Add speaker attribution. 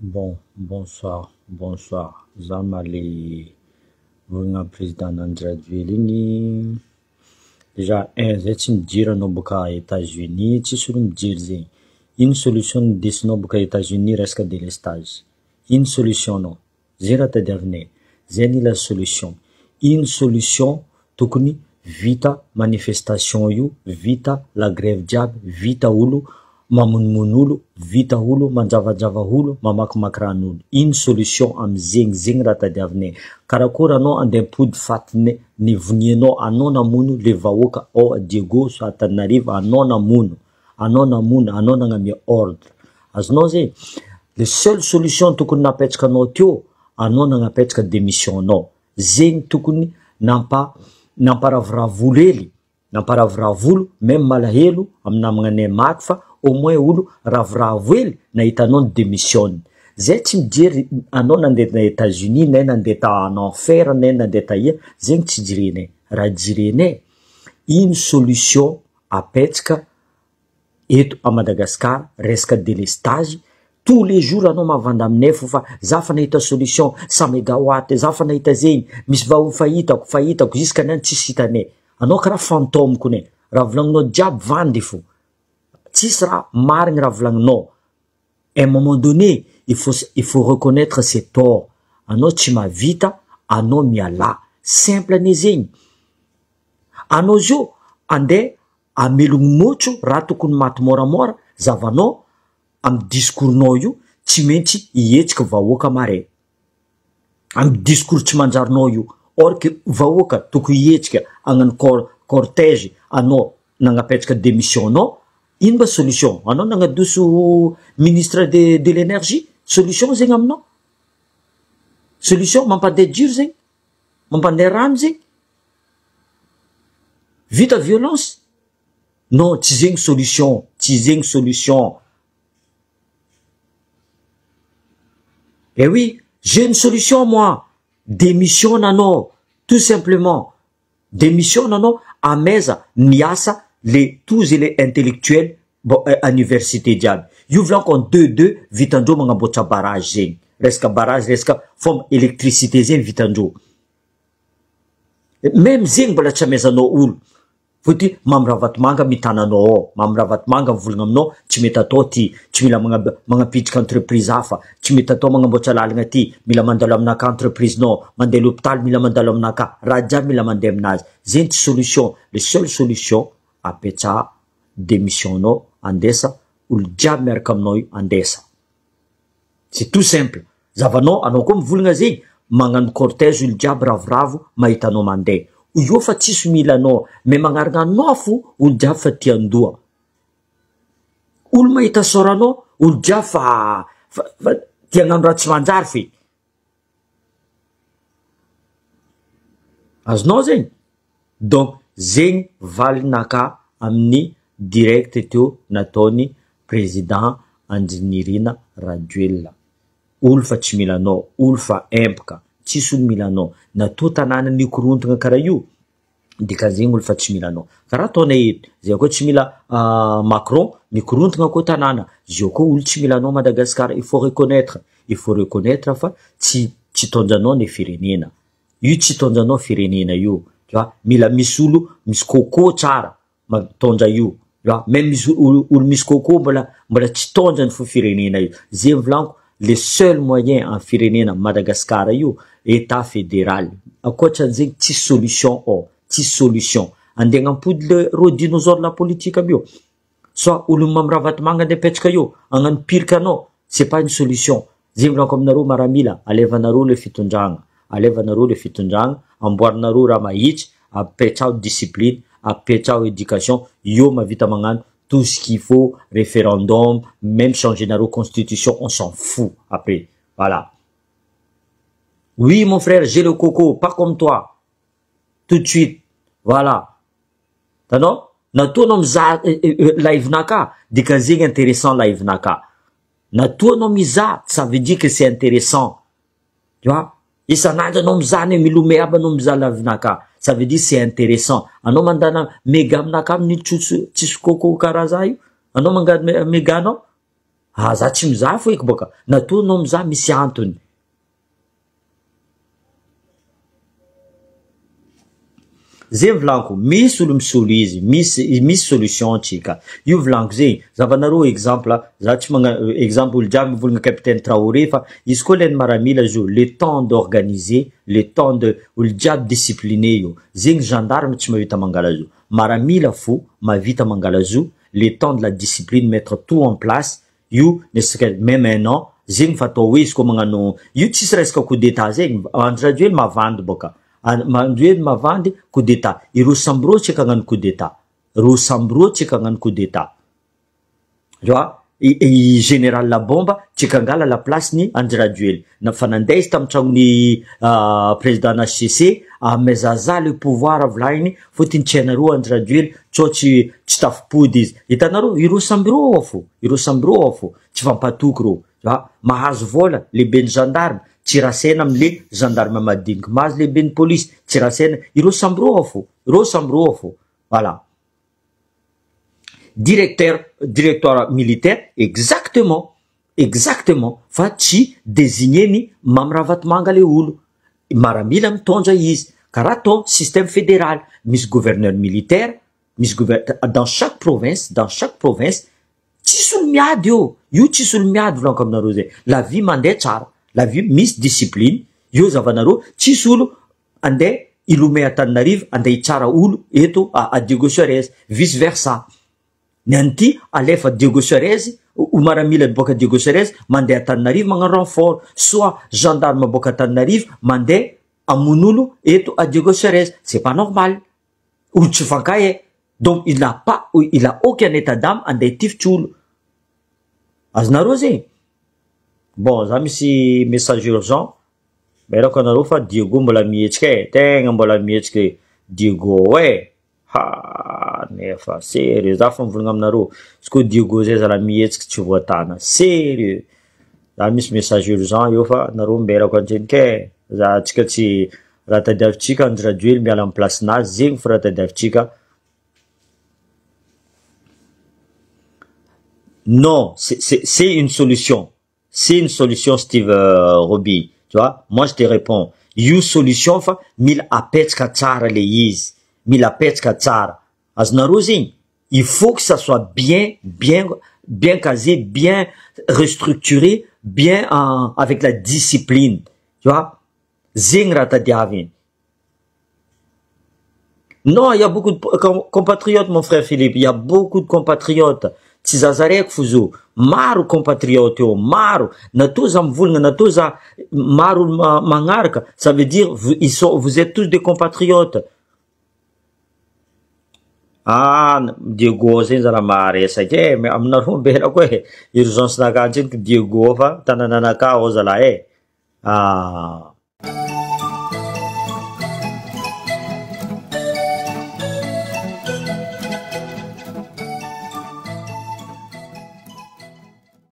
Speaker 1: Bon, bonsoir, bonsoir. Zamali, vous président Nandradville. Déjà, zay me dire boka États-Unis, tsy solo mijiry zegny. Ino solution ndesinao boka États-Unis resaka délestage? Ino solution nao? Zay raha tadiavinay. Zay la solution. Ino solution tokony vita manifestation io, vita la grève jiaby, vita olo mamonomono olo, vita olo manjavajava olo, mamakimaky ran'olo. Ino solution amizegny raha tadiavinay. Karakory anao andeha pody fatiny ny vonianao, anao namono le vahoaka ao Diego so Antananarivo, anao namono, anao nagnamia ordre. Azonao zay, le seule solution tokony napetraka anao teo, anao nagnapetraka démission nao. Zegny tokony namparavoravo hely, namparavoravo même malahelo amina magnanay maty fa au moins olo ravoravo hely nahita anao ny démission. Zay tsy mijery anao nandeha na États-Unis na nandeha ta en enfer na nandeha ta ia, zegny tsy jirenay. Raha jirenay, ino solution apetraka eto à Madagascar resaka délestage. Tous les jours anao mavanda aminay fa za fa nahita solution 100 mégawatt, za fa nahita zegny, misy vao fahitako jusqu'à nany tsisy hitanay. Anao karaha fantôme konay, raha volagninao jiaby vandy fo. Tsisy raha marigny raha volagninao. À un moment donné, il faut reconnaître ses torts. Anao tsy mavita, anao miala. Simple ane zegny. Anao zio ande amelogno motro raha tokony maty moramora, zavanao amy discours-nao io tsy maintsy ihetsika vahoaka maray. Amy discours tsy manjarinao io, or que vahoaka tokony ihetsika agnano cortège, anao nagnapetraka démission nao. Ino ba solution? Anao nagnadoso ministre de l'énergie? Solution zegny aminao? Solution mampandeha jiro zegny? Mampandeha rano zegny? Vita violence? Non, tsy zegny solution, tsy zegny solution. Eh oui, j'ai une solution moi. Démission nanao, tout simplement. Démission nanao, ameza niasa tous les intellectuels à l'université diaby. Io volanko en 2-2 vitandreo magnamboatra barrage zegny. Resaka barrage, resaka forme électricité zegny vitandreo. Même zegny mbola tsy amezanao olo. Foti Mamravatomanga mitananao ao, Mamravatomanga mivolagna aminao tsy mety atao ty, tsy mila magnapitrika entreprise hafa, tsy mety atao magnamboatra lalagna ty, mila mandalo aminaka entreprise nao, mandeha l'hôpital mila mandalo aminaka, raha jiaby mila mandeha aminazy. Zegny tsy solution. Le seule solution apetraha démission nao, andesa olo jiaby miaraka aminao io andesa. C'est tout simple. Zavanao anao koa mivolagna zegny, magnano cortège olo jiaby ravoravo mahita anao mandeha. Io fa tsisy mila anao, mais magnaragna anao fo olo jiaby fa tia andoa. Olo mahita soranao, olo jiaby fa tia agnano raha tsy manjary fe. Azonao zegny? Donc zegny valinaka amin'ny direct teo nataony président Andrinirina Rajoelina. Olo fa tsy mila anao, olo fa empaka, tsisy olo mila anao. Natoa tanàna nikorontagna karaha io, dikan'zegny olo fa tsy mila anao. Karaha ataonay eto, zay koa tsy mila Macron, nikorontagna koa tanàna. Zio koa olo tsy mila anao Madagascar. Il faut reconnaître fa tsy tondranao ny firenena. Io tsy tondranao firenena io. Tu vois, mila misy olo misy coco tsara matondra io. Tu vois, même misy olo misy coco mbola tsy tondrany fo firenena io. Zay volanko, le seul moyen en firenena Madagascar io, état fédéral. Akoatran'zegny tsy solution ao, tsy solution. Andeha agnapody le ro dinosaure la politique aby io. Soit olo Mamravatomanga andeha petraka io, agnano pirika anao, c'est pas une solution. Zegny volanko aminareo maramila, alevanareo le fitondragna. Alevanareo le fitondragna, amboarinareo raha mahitsy, apetrao discipline, apetrao éducation, io mavita magnano tout ce qu'il faut, référendum, même changer la constitution, on s'en fout après. Voilà. Oui, mon frère, j'ai le coco, pas comme toi. Tout de suite. Voilà. T'as non? Natoanao mizaha live naka, dikan'zegny intéressant live naka. Natoanao mizaha, ça veut dire que c'est intéressant. Tu vois? Isan'andro anao mizaha ne milomay aby anao mizaha live naka. Ça veut dire c'est intéressant. Anao mandana méga aminaka amin'ny tsisy coco karaha za io. Anao mangano méga anao? za tsy mizaha foeky boka nataonao mizaha misy antony. Zay volaniko misy olo misolo izy misy solution antsika io volaniko zay zavanareo exemple za tsy exemple olo jiaby mivolagna capitaine Traoré fa izy koa leny maramila zo le temps d'organiser le temps de olo jiaby discipliné io zegny gendarme tsy mavita mangala zo maramila fo mavita mangala zo le temps de la discipline mettre tout en place io nesaka même un an zegny fatao hoe izy koa magnano io tsisy resaka coup d'état zegny andraduely mavandy boka mandroeny mavandy coup d'état ireo sambro tsy kagnano coup d'état ro sambro tsy kagnano coup d'état joa i général la bomba tsy kangala la place ni Andiraduel na fanandeis tam tragnoni président HCC amezaza le pouvoir avlainy fotiny tsenaro Andiraduel tso tsy tafipody izy hitanaro ireo sambro fo tsy fampatoky ro joa mahazo vola le ben gendarme tsy rasena amle gendarme madiniky mahazo lehibe ny police tsy rasena ireo sambro fo voilà directeur militaire exactement fa tsy désigné ni mamravatomanga le olo maramila mitondra izy karaha to système fédéral misy gouverneur militaire misy dans chaque province tsisy olo miady io tsisy olo miady volanko aminareo zay la vie mandeha tsara la vie misy discipline io zavanareo tsisy olo andeha ilomay Antananarivo andeha hitsara olo eto a Diego Suarez vice versa nanty alefa Diego Suarez o maramila boka Diego Suarez mandeha Antananarivo magnano renfort soit gendarme boka Antananarivo mandeha amonolo eto a Diego Suarez c'est pas normal olo tsy fankay donc il a aucun état d'âme andeha tifitsy olo azonareo zegny. Bon, za misy message urgent. Berako anareo fa Diego mbola mihetsika tegna mbola mihetsika Diego ha nefa sérieux za fa mivolagna aminareo izy koa Diego zay zala mihetsika tsy voatana sérieux za misy message urgent io fa anareo mberako antrenika za atsika tsy raha tadiavitsika Andiraduel miala amy place nazy zegny fa raha tadiavitsika non c'est une solution. C'est une solution, Steve Roby. Tu vois, moi je te réponds. You solution fa mila apetska tsara le izy. Mila apetska tsara. Aznaro zing, il faut que ça soit bien casé, bien restructuré, bien avec la discipline. Tu vois, zing ratadiavin. Non, il y a beaucoup de compatriotes, mon frère Philippe. Il y a beaucoup de compatriotes. Tsy zazareko fo zo maro compatriote eo maro natao za mivolagna natao za maro magnaraka ça veut dire vous êtes tous des compatriotes Diego zegny zala maharesaky mais aminareo mbelako urgence naka antseniky Diego fa tanananaka o zala